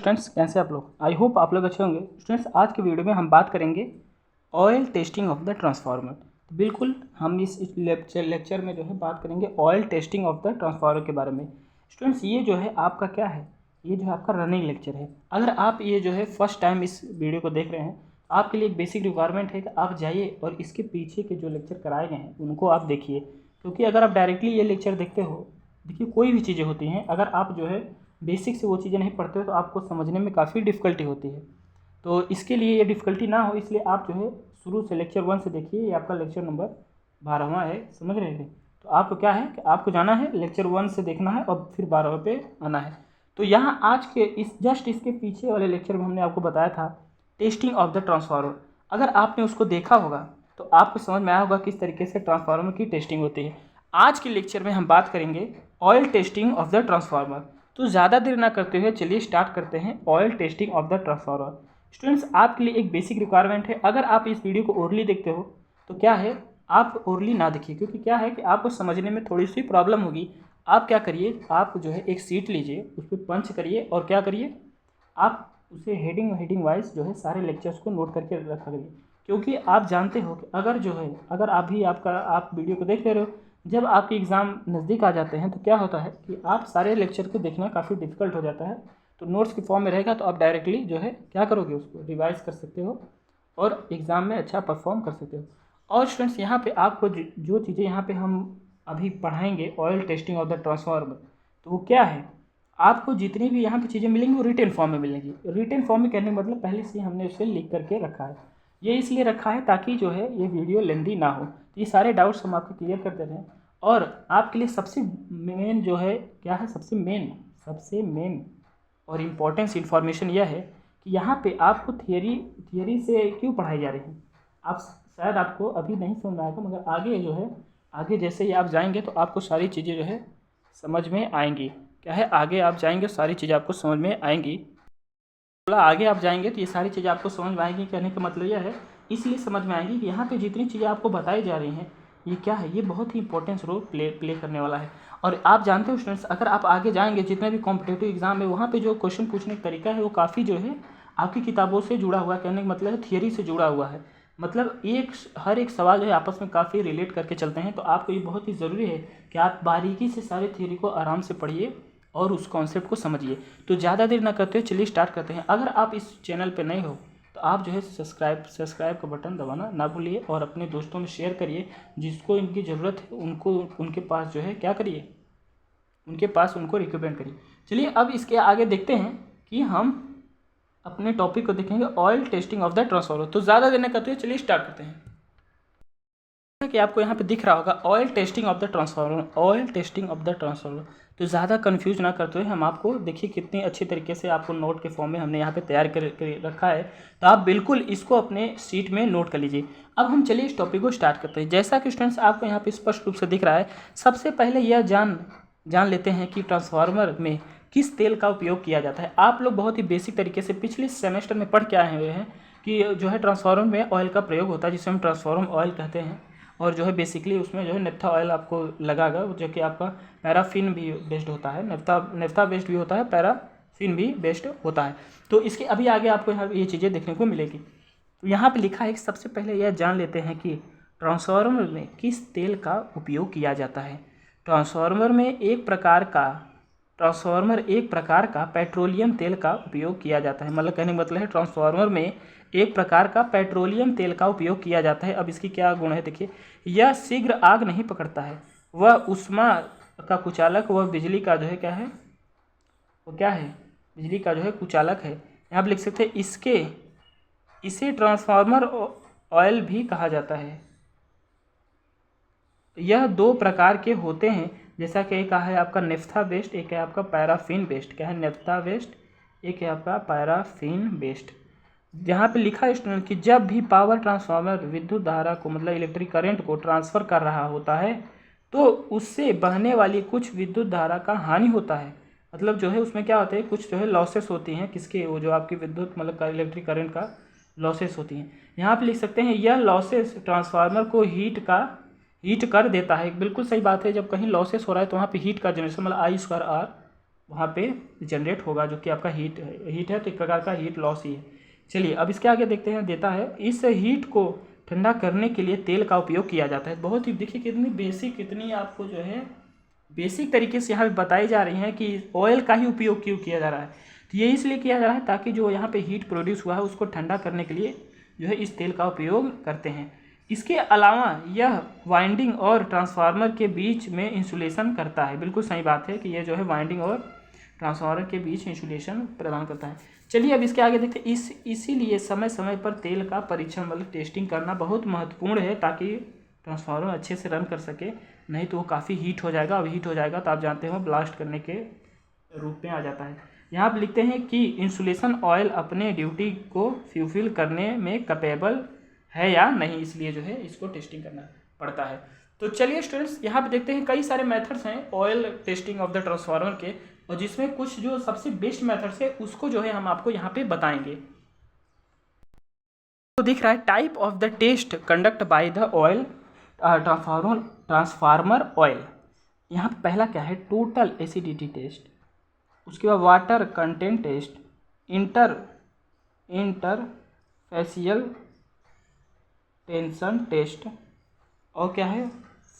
Students, कैसे आप लोग? आई होप आप लोग अच्छे होंगे। स्टूडेंट्स, आज के वीडियो में हम बात करेंगे oil testing of the transformer. तो बिल्कुल हम इस लेक्चर में जो है बात करेंगे oil testing of the transformer के बारे में। स्टूडेंट्स, ये जो है आपका क्या है, ये जो है आपका रनिंग लेक्चर है। अगर आप ये जो है फर्स्ट टाइम इस वीडियो को देख रहे हैं तो आपके लिए एक बेसिक रिक्वायरमेंट है कि आप जाइए और इसके पीछे के जो लेक्चर कराए गए हैं उनको आप देखिए, क्योंकि अगर आप डायरेक्टली ये लेक्चर देखते हो, देखिए कोई भी चीज़ें होती हैं, अगर आप जो है बेसिक से वो चीज़ें नहीं पढ़ते हो तो आपको समझने में काफ़ी डिफ़िकल्टी होती है। तो इसके लिए ये डिफ़िकल्टी ना हो, इसलिए आप जो है शुरू से लेक्चर 1 से देखिए। ये आपका लेक्चर नंबर 12वां है, समझ रहे थे? तो आपको क्या है कि आपको जाना है लेक्चर 1 से देखना है और फिर 12वें पे आना है। तो यहाँ आज के इसके पीछे वाले लेक्चर में हमने आपको बताया था टेस्टिंग ऑफ द ट्रांसफार्मर। अगर आपने उसको देखा होगा तो आपको समझ में आया होगा किस तरीके से ट्रांसफार्मर की टेस्टिंग होती है। आज के लेक्चर में हम बात करेंगे oil testing of the transformer. तो ज़्यादा देर ना करते हुए चलिए स्टार्ट करते हैं oil testing of the transformer. Students, आपके लिए एक बेसिक रिक्वायरमेंट है, अगर आप इस वीडियो को ओरली देखते हो तो क्या है, आप ओरली ना देखिए, क्योंकि क्या है कि आपको समझने में थोड़ी सी प्रॉब्लम होगी। आप क्या करिए, आप जो है एक सीट लीजिए, उस पर पंच करिए और क्या करिए, आप उसे हेडिंग वाइज जो है सारे लेक्चर्स को नोट करके रखा करिए। क्योंकि आप जानते हो कि अगर जो है अगर आप वीडियो को देख ले रहे हो, जब आपके एग्ज़ाम नज़दीक आ जाते हैं तो क्या होता है कि आप सारे लेक्चर को देखना काफ़ी डिफिकल्ट हो जाता है। तो नोट्स के फॉर्म में रहेगा तो आप डायरेक्टली जो है क्या करोगे, उसको रिवाइज कर सकते हो और एग्ज़ाम में अच्छा परफॉर्म कर सकते हो। और स्टूडेंट्स, यहाँ पे आपको जो चीज़ें यहाँ पे हम अभी पढ़ाएंगे oil testing of the transformer, तो वो क्या है, आपको जितनी भी यहाँ पे चीज़ें मिलेंगी वो रिटन फॉर्म में मिलेंगी। रिटन फॉर्म में कहने का मतलब पहले से हमने उसे लिख करके रखा है। ये इसलिए रखा है ताकि जो है ये वीडियो लेंदी ना हो। तो ये सारे डाउट्स हम आपको क्लियर करते रहें। और आपके लिए सबसे मेन जो है क्या है, सबसे मेन और इम्पोर्टेंस इन्फॉर्मेशन यह है कि यहाँ पे आपको थियरी से क्यों पढ़ाई जा रही है। आप शायद आपको अभी नहीं समझ में आएगा, मगर आगे जो है आगे जैसे ही आप जाएंगे तो आपको सारी चीज़ें जो है समझ में आएंगी। क्या है, आगे आप जाएंगे सारी चीज़ें आपको समझ में आएंगी। आगे आप जाएंगे तो ये सारी चीज़ें आपको समझ में आएंगी। कहने का मतलब यह है, इसलिए समझ में आएंगी कि यहाँ पे जितनी चीज़ें आपको बताई जा रही हैं ये क्या है, ये बहुत ही इंपॉर्टेंस रोल प्ले करने वाला है। और आप जानते हो स्टूडेंट्स, अगर आप आगे जाएंगे जितने भी कॉम्पिटेटिव एग्जाम है वहाँ पे जो क्वेश्चन पूछने का तरीका है वो काफ़ी जो है आपकी किताबों से जुड़ा हुआ है। कहने का मतलब है थियरी से जुड़ा हुआ है। मतलब हर एक सवाल जो है आपस में काफ़ी रिलेट करके चलते हैं। तो आपको ये बहुत ही ज़रूरी है कि आप बारीकी से सारे थियरी को आराम से पढ़िए और उस कॉन्सेप्ट को समझिए। तो ज़्यादा देर ना करते हुए चलिए स्टार्ट करते हैं। अगर आप इस चैनल पर नए हो तो आप जो है सब्सक्राइब का बटन दबाना ना भूलिए और अपने दोस्तों में शेयर करिए। जिसको इनकी ज़रूरत है उनको उनके पास जो है क्या करिए, उनको रिकमेंड करिए। चलिए अब इसके आगे देखते हैं कि हम अपने टॉपिक को देखेंगे oil testing of the transformer. तो ज़्यादा देर ना करते हुए चलिए स्टार्ट करते हैं। कि आपको यहाँ पे दिख रहा होगा oil testing of the transformer. तो ज़्यादा कंफ्यूज ना करते हुए हम आपको देखिए कितनी अच्छी तरीके से आपको नोट के फॉर्म में हमने यहाँ पे तैयार कर रखा है। तो आप बिल्कुल इसको अपने सीट में नोट कर लीजिए। अब हम चलिए इस टॉपिक को स्टार्ट करते हैं। जैसा कि स्टूडेंट्स आपको यहाँ पे स्पष्ट रूप से दिख रहा है, सबसे पहले यह जान लेते हैं कि ट्रांसफार्मर में किस तेल का उपयोग किया जाता है। आप लोग बहुत ही बेसिक तरीके से पिछले सेमेस्टर में पढ़ के आए हुए हैं कि जो है ट्रांसफार्मर में ऑयल का प्रयोग होता है, जिसे हम ट्रांसफार्मर ऑयल कहते हैं। और जो है बेसिकली उसमें जो है नेफ्था ऑयल आपको लगागा, जो कि आपका पैराफिन भी बेस्ड होता है, नेफ्था बेस्ड भी होता है, पैराफिन भी बेस्ड होता है। तो इसके अभी आगे आपको यहाँ ये चीज़ें देखने को मिलेगी। तो यहाँ पे लिखा है कि सबसे पहले यह जान लेते हैं कि ट्रांसफार्मर में किस तेल का उपयोग किया जाता है। ट्रांसफार्मर एक प्रकार का पेट्रोलियम तेल का उपयोग किया जाता है। मतलब कहने का मतलब है ट्रांसफार्मर में एक प्रकार का पेट्रोलियम तेल का उपयोग किया जाता है। अब इसकी क्या गुण है देखिए, यह शीघ्र आग नहीं पकड़ता है, वह ऊष्मा का कुचालक, वह बिजली का जो है क्या है, वो क्या है, बिजली का जो है कुचालक है। यहाँ पर लिख सकते हैं इसे ट्रांसफार्मर ऑयल भी कहा जाता है। यह 2 प्रकार के होते हैं, जैसा कि एक है आपका नेफ्था बेस्ड, एक है आपका पैराफिन बेस्ड। क्या है, नेफ्था बेस्ड, एक है आपका पैराफिन बेस्ड। यहाँ पे लिखा है स्टूडेंट कि जब भी पावर ट्रांसफार्मर विद्युत धारा को मतलब इलेक्ट्रिक करंट को ट्रांसफ़र कर रहा होता है तो उससे बहने वाली कुछ विद्युत धारा का हानि होता है। मतलब जो है उसमें क्या होता है, कुछ जो है लॉसेस होती हैं, किसके, वो जो आपकी विद्युत मतलब इलेक्ट्रिक करंट का लॉसेस होती हैं। यहाँ पे लिख सकते हैं यह लॉसेस ट्रांसफार्मर को हीट कर देता है। बिल्कुल सही बात है, जब कहीं लॉसेस हो रहा है तो वहाँ पे हीट का जनरेशन मतलब I2R वहाँ पे जनरेट होगा, जो कि आपका हीट है, तो एक प्रकार का हीट लॉस ही है। चलिए अब इसके आगे देखते हैं, देता है इस हीट को ठंडा करने के लिए तेल का उपयोग किया जाता है। बहुत ही देखिए कितनी बेसिक, कितनी आपको जो है बेसिक तरीके से यहाँ पे बताई जा रही हैं कि ऑयल का ही उपयोग क्यों किया जा रहा है। तो ये इसलिए किया जा रहा है ताकि जो यहाँ पे हीट प्रोड्यूस हुआ है उसको ठंडा करने के लिए जो है इस तेल का उपयोग करते हैं। इसके अलावा यह वाइंडिंग और ट्रांसफार्मर के बीच में इंसुलेशन करता है। बिल्कुल सही बात है कि ये जो है वाइंडिंग और ट्रांसफार्मर के बीच इंसुलेशन प्रदान करता है। चलिए अब इसके आगे देखते हैं, इसीलिए समय समय पर तेल का परीक्षण मतलब टेस्टिंग करना बहुत महत्वपूर्ण है ताकि ट्रांसफार्मर अच्छे से रन कर सके, नहीं तो वो काफ़ी हीट हो जाएगा। अब हीट हो जाएगा तो आप जानते हो ब्लास्ट करने के रूप में आ जाता है। यहाँ आप लिखते हैं कि इंसुलेशन ऑयल अपने ड्यूटी को फुलफिल करने में कैपेबल है या नहीं, इसलिए जो है इसको टेस्टिंग करना पड़ता है। तो चलिए स्टूडेंट्स यहाँ पे देखते हैं कई सारे मेथड्स हैं oil testing of the transformer के, और जिसमें कुछ जो सबसे बेस्ट मेथड्स है उसको जो है हम आपको यहाँ पे बताएंगे। तो दिख रहा है type of the test conduct by the oil transformer oil. यहाँ पे पहला क्या है, टोटल एसिडिटी टेस्ट, उसके बाद water content test, interfacial tension test, और क्या है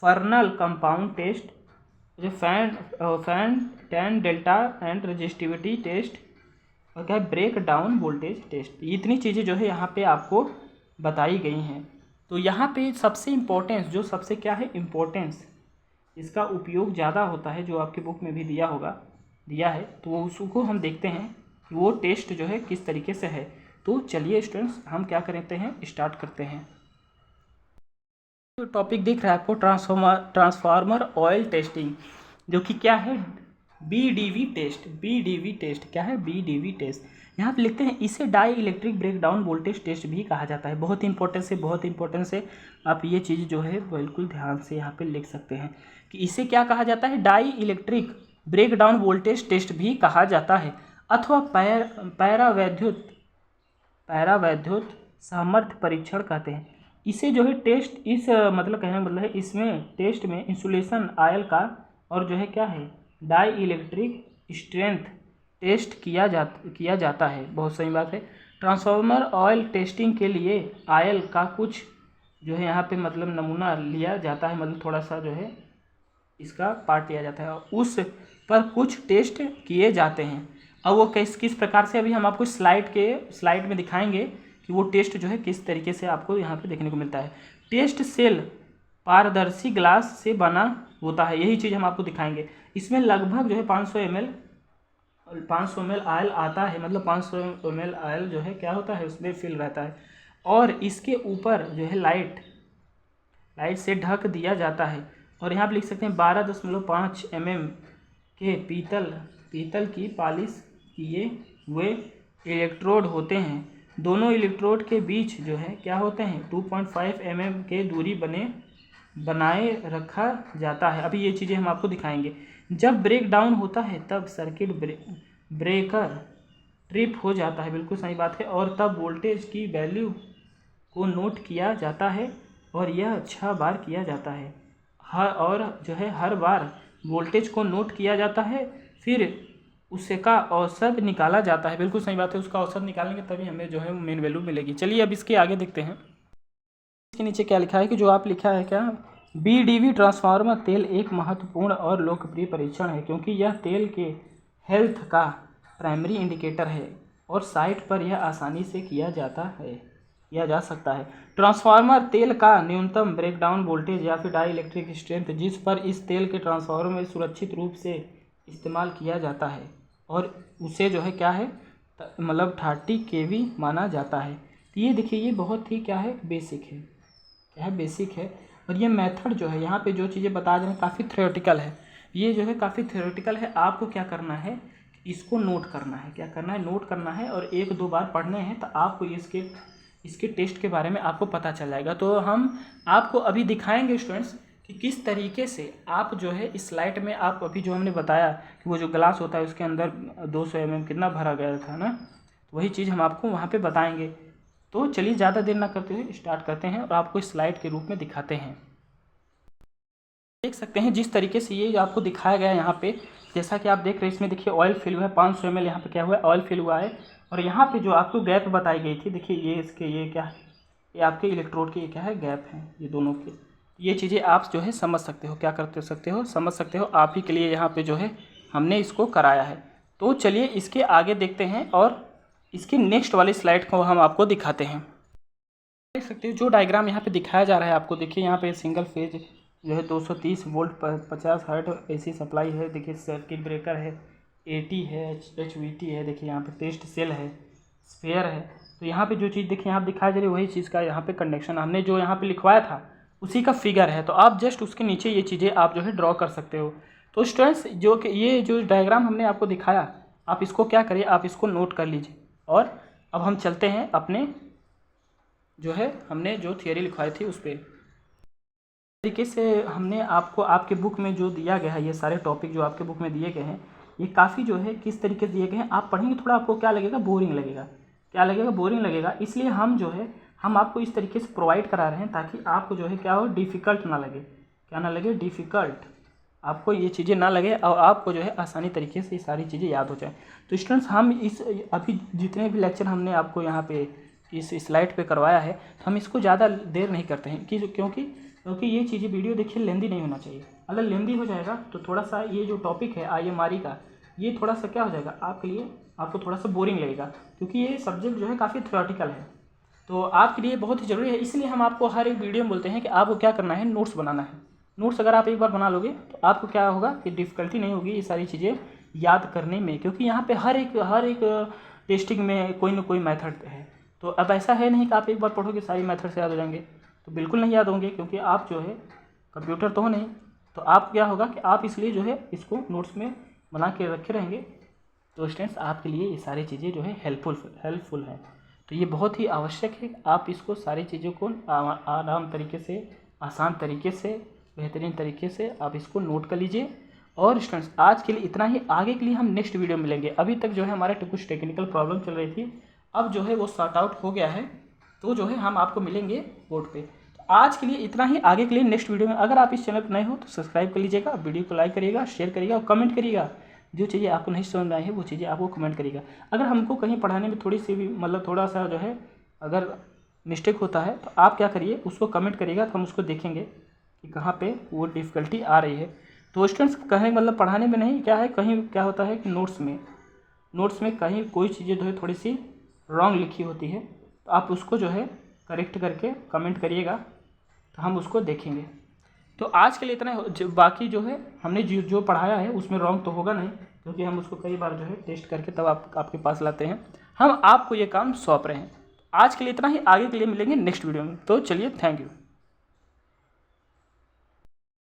फर्नल कंपाउंड टेस्ट, जो fan tan delta and resistivity test, और क्या है ब्रेक डाउन वोल्टेज टेस्ट। इतनी चीज़ें जो है यहाँ पे आपको बताई गई हैं। तो यहाँ पे सबसे इम्पोर्टेंस जो सबसे क्या है इम्पोर्टेंस, इसका उपयोग ज़्यादा होता है, जो आपके बुक में भी दिया है, तो उसको हम देखते हैं कि वो टेस्ट जो है किस तरीके से है। तो चलिए स्टूडेंट्स हम क्या करते हैं, स्टार्ट करते हैं। तो टॉपिक दिख रहा है आपको ट्रांसफार्मर ऑयल टेस्टिंग, जो कि क्या है बीडीवी टेस्ट। क्या है बीडीवी टेस्ट, यहाँ पे लिखते हैं इसे dielectric breakdown voltage test भी कहा जाता है। बहुत इंपॉर्टेंस है, आप ये चीज़ जो है बिल्कुल ध्यान से यहाँ पे लिख सकते हैं कि इसे क्या कहा जाता है, dielectric breakdown voltage test भी कहा जाता है, अथवा पैरावैद्युत सामर्थ्य परीक्षण कहते हैं। इसे जो है टेस्ट इस मतलब कहने का मतलब है इसमें टेस्ट में इंसुलेशन आयल का और जो है क्या है डाई इलेक्ट्रिक स्ट्रेंथ टेस्ट किया जाता है। बहुत सही बात है। ट्रांसफार्मर ऑयल टेस्टिंग के लिए आयल का कुछ जो है यहाँ पे मतलब नमूना लिया जाता है, मतलब थोड़ा सा जो है इसका पार्ट लिया जाता है और उस पर कुछ टेस्ट किए जाते हैं। अब वो किस प्रकार से अभी हम आपको स्लाइड में दिखाएंगे कि वो टेस्ट जो है किस तरीके से आपको यहाँ पे देखने को मिलता है। टेस्ट सेल पारदर्शी ग्लास से बना होता है, यही चीज़ हम आपको दिखाएंगे। इसमें लगभग जो है 500 ml आयल आता है, मतलब 500 ml आयल जो है क्या होता है उसमें फिल रहता है, और इसके ऊपर जो है लाइट से ढक दिया जाता है। और यहाँ पे लिख सकते हैं 12.5 mm के पीतल की पॉलिश किए हुए इलेक्ट्रोड होते हैं। दोनों इलेक्ट्रोड के बीच जो है क्या होते हैं 2.5 mm के दूरी बनाए रखा जाता है। अभी ये चीज़ें हम आपको दिखाएंगे। जब ब्रेक डाउन होता है तब सर्किट ब्रेकर ट्रिप हो जाता है, बिल्कुल सही बात है, और तब वोल्टेज की वैल्यू को नोट किया जाता है, और यह 6 बार किया जाता है। और जो है हर बार वोल्टेज को नोट किया जाता है, फिर उसका औसत निकाला जाता है। बिल्कुल सही बात है, उसका औसत निकालेंगे तभी हमें जो है मेन वैल्यू मिलेगी। चलिए अब इसके आगे देखते हैं। इसके नीचे क्या लिखा है कि जो आप लिखा है क्या, बीडीवी ट्रांसफार्मर तेल एक महत्वपूर्ण और लोकप्रिय परीक्षण है, क्योंकि यह तेल के हेल्थ का प्राइमरी इंडिकेटर है और साइट पर यह आसानी से किया जा सकता है। ट्रांसफार्मर तेल का न्यूनतम ब्रेकडाउन वोल्टेज या फिर डाई इलेक्ट्रिक स्ट्रेंथ जिस पर इस तेल के ट्रांसफार्मर में सुरक्षित रूप से इस्तेमाल किया जाता है, और उसे जो है क्या है मतलब 30 kV माना जाता है। तो ये देखिए ये बहुत ही क्या है बेसिक है, क्या है बेसिक है। और ये मेथड जो है यहाँ पे जो चीज़ें बता रहे हैं काफ़ी थ्योरेटिकल है, ये जो है काफ़ी थ्योरेटिकल है। आपको क्या करना है, इसको नोट करना है, क्या करना है नोट करना है, और 1-2 बार पढ़ने हैं तो आपको इसके टेस्ट के बारे में आपको पता चल जाएगा। तो हम आपको अभी दिखाएंगे स्टूडेंट्स कि किस तरीके से आप जो है इस स्लाइड में आप अभी जो हमने बताया कि वो जो ग्लास होता है उसके अंदर 200 mm कितना भरा गया था ना, तो वही चीज़ हम आपको वहाँ पे बताएंगे। तो चलिए ज़्यादा देर ना करते हुए स्टार्ट करते हैं और आपको इस स्लाइड के रूप में दिखाते हैं। देख सकते हैं जिस तरीके से ये आपको दिखाया गया यहाँ पे जैसा कि आप देख रहे हैं इसमें देखिए ऑयल फिल हुआ है 500 ml यहाँ पे क्या हुआ है ऑयल फिल हुआ है। और यहाँ पे जो आपको गैप बताई गई थी देखिए ये इसके ये क्या है, ये आपके इलेक्ट्रोड के ये क्या है गैप हैं ये दोनों के। ये चीज़ें आप जो है समझ सकते हो, क्या करते सकते हो समझ सकते हो, आप ही के लिए यहाँ पे जो है हमने इसको कराया है। तो चलिए इसके आगे देखते हैं और इसकी नेक्स्ट वाली स्लाइड को हम आपको दिखाते हैं। देख सकते हो जो डायग्राम यहाँ पे दिखाया जा रहा है आपको, देखिए यहाँ पे सिंगल फेज जो है 230 वोल्ट पर 50 हर्ट्ज एसी सप्लाई है। देखिए सर्किट ब्रेकर है, एटी है, HVT है, देखिए यहाँ पे टेस्ट सेल है, स्पेयर है। तो यहाँ पे जो चीज़ देखिए यहाँ पे दिखाया जा रही है वही चीज़ का यहाँ पे कंडक्शन हमने जो यहाँ पे लिखवाया था उसी का फिगर है। तो आप जस्ट उसके नीचे ये चीज़ें आप जो है ड्रॉ कर सकते हो। तो स्टूडेंट्स जो कि ये जो डायग्राम हमने आपको दिखाया आप इसको क्या करिए, आप इसको नोट कर लीजिए। और अब हम चलते हैं अपने जो है हमने जो थियरी लिखवाई थी उस पर। तरीके से हमने आपको आपके बुक में जो दिया गया है ये सारे टॉपिक जो आपके बुक में दिए गए हैं ये काफ़ी जो है किस तरीके से दिए गए हैं, आप पढ़ेंगे थोड़ा आपको क्या लगेगा बोरिंग लगेगा, क्या लगेगा बोरिंग लगेगा। इसलिए हम जो है हम आपको इस तरीके से प्रोवाइड करा रहे हैं ताकि आपको जो है क्या हो डिफ़िकल्ट ना लगे, क्या ना लगे डिफ़िकल्ट, आपको ये चीज़ें ना लगे और आपको जो है आसानी तरीके से ये सारी चीज़ें याद हो जाए। तो स्टूडेंट्स हम इस अभी जितने भी लेक्चर हमने आपको यहाँ पे इस स्लाइड पे करवाया है हम इसको ज़्यादा देर नहीं करते हैं क्योंकि ये चीज़ें वीडियो देखिए लेंदी नहीं होना चाहिए। अगर लेंदी हो जाएगा तो थोड़ा सा ये जो टॉपिक है IMRE का ये थोड़ा सा क्या हो जाएगा आपके लिए, आपको थोड़ा सा बोरिंग लगेगा क्योंकि ये सब्जेक्ट जो है काफ़ी थ्योरेटिकल है। तो आपके लिए बहुत ही ज़रूरी है, इसलिए हम आपको हर एक वीडियो में बोलते हैं कि आपको क्या करना है नोट्स बनाना है। नोट्स अगर आप एक बार बना लोगे तो आपको क्या होगा कि डिफ़िकल्टी नहीं होगी ये सारी चीज़ें याद करने में, क्योंकि यहाँ पे हर एक टेस्टिंग में कोई ना कोई मेथड है। तो अब ऐसा है नहीं कि आप एक बार पढ़ोगे सारी मेथड से याद हो जाएंगे, तो बिल्कुल नहीं याद होंगे क्योंकि आप जो है कंप्यूटर तो हो नहीं। तो आप क्या होगा कि आप इसलिए जो है इसको नोट्स में बना के रखे रहेंगे। तो स्टूडेंट्स आपके लिए ये सारी चीज़ें जो है हेल्पफुल है। तो ये बहुत ही आवश्यक है आप इसको सारी चीज़ों को आराम तरीके से, आसान तरीके से, बेहतरीन तरीके से आप इसको नोट कर लीजिए। और स्टूडेंट्स आज के लिए इतना ही, आगे के लिए हम नेक्स्ट वीडियो में मिलेंगे। अभी तक जो है हमारे कुछ टेक्निकल प्रॉब्लम चल रही थी, अब जो है वो सॉर्ट आउट हो गया है, तो जो है हम आपको मिलेंगे बोर्ड पे। तो आज के लिए इतना ही, आगे के लिए नेक्स्ट वीडियो में। अगर आप इस चैनल पर नए हो तो सब्सक्राइब कर लीजिएगा, वीडियो को लाइक करिएगा, शेयर करिएगा और कमेंट करिएगा। जो चीज़ें आपको नहीं समझ में आई है वो चीज़ें आपको कमेंट करिएगा। अगर हमको कहीं पढ़ाने में थोड़ी सी भी मतलब थोड़ा सा जो है अगर मिस्टेक होता है तो आप क्या करिए उसको कमेंट करिएगा, तो हम उसको देखेंगे कि कहाँ पे वो डिफ़िकल्टी आ रही है। तो स्टूडेंट्स कहें मतलब पढ़ाने में नहीं, क्या है कहीं क्या होता है कि नोट्स में कहीं कोई चीज़ें जो है थोड़ी सी रॉन्ग लिखी होती है, तो आप उसको जो है करेक्ट करके कमेंट करिएगा, तो हम उसको देखेंगे। तो आज के लिए इतना बाकी जो है हमने जो पढ़ाया है उसमें रॉन्ग तो होगा नहीं, क्योंकि हम उसको कई बार जो है टेस्ट करके तब आपके पास लाते हैं, हम आपको ये काम सौंप रहे हैं। आज के लिए इतना ही, आगे के लिए मिलेंगे नेक्स्ट वीडियो में। तो चलिए थैंक यू।